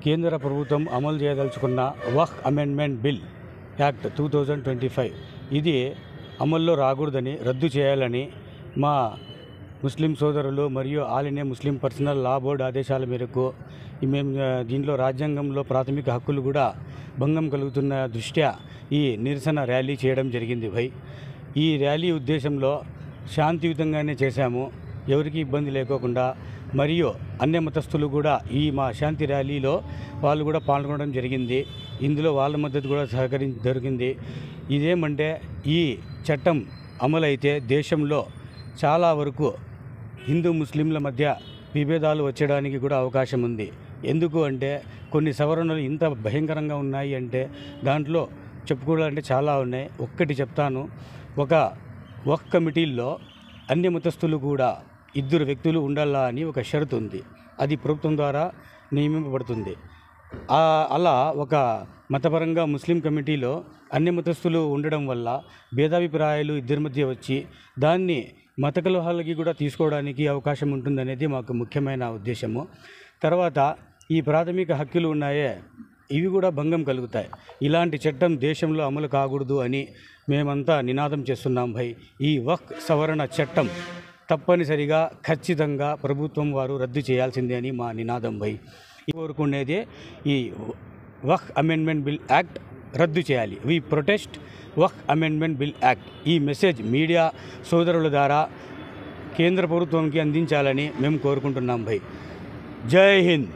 కేంద్ర ప్రభుత్వం అమలు చేయదలుచుకున్న వక్ఫ్ అమెండ్మెంట్ బిల్ యాక్ట్ 2025 ఇది అమల్లో రాకూడదని, రద్దు చేయాలని మా ముస్లిం సోదరులు మరియు ఆల్ ఇండియా ముస్లిం పర్సనల్ లా బోర్డు ఆదేశాల మేరకు మేము దీంట్లో రాజ్యాంగంలో ప్రాథమిక హక్కులు కూడా భంగం కలుగుతున్న దృష్ట్యా ఈ నిరసన ర్యాలీ చేయడం జరిగింది భయ్. ఈ ర్యాలీ ఉద్దేశంలో శాంతియుతంగానే చేశాము, ఎవరికి ఇబ్బంది లేకోకుండా. మరియు అన్య మతస్థులు కూడా ఈ మా శాంతి ర్యాలీలో వాళ్ళు కూడా పాల్గొనడం జరిగింది. ఇందులో వాళ్ళ మద్దతు కూడా దొరికింది. ఇదేమంటే ఈ చట్టం అమలైతే దేశంలో చాలా వరకు హిందూ ముస్లింల మధ్య విభేదాలు వచ్చడానికి కూడా అవకాశం ఉంది. ఎందుకు అంటే కొన్ని సవరణలు ఇంత భయంకరంగా ఉన్నాయి అంటే దాంట్లో చెప్పుకోవాలంటే చాలా ఉన్నాయి. ఒక్కటి చెప్తాను. ఒక వక్ఫ్ కమిటీల్లో అన్య మతస్థులు కూడా 2 వ్యక్తులు ఉండాలా అని ఒక షరతు ఉంది. అది ప్రభుత్వం ద్వారా నియమింపబడుతుంది. అలా ఒక మతపరంగా ముస్లిం కమిటీలో అన్య మతస్థులు ఉండడం వల్ల భేదాభిప్రాయాలు ఇద్దరి మధ్య వచ్చి దాన్ని మత కలహాలకి కూడా తీసుకోవడానికి అవకాశం ఉంటుందనేది మాకు ముఖ్యమైన ఉద్దేశము. తర్వాత ఈ ప్రాథమిక హక్కులు ఉన్నాయే ఇవి కూడా భంగం కలుగుతాయి. ఇలాంటి చట్టం దేశంలో అమలు కాకూడదు అని మేమంతా నినాదం చేస్తున్నాం భయ్. ఈ వక్ఫ్ సవరణ చట్టం తప్పనిసరిగా ఖచ్చితంగా ప్రభుత్వం వారు రద్దు చేయాల్సిందే అని మా నినాదం భయ్. కోరుకునేది ఈ వక్ఫ్ అమెండ్మెంట్ బిల్ యాక్ట్ రద్దు చేయాలి. వి ప్రొటెస్ట్ వక్ఫ్ అమెండ్మెంట్ బిల్ యాక్ట్. ఈ మెసేజ్ మీడియా సోదరుల ద్వారా కేంద్ర ప్రభుత్వంకి అందించాలని మేము కోరుకుంటున్నాం భయ్. జై హింద్.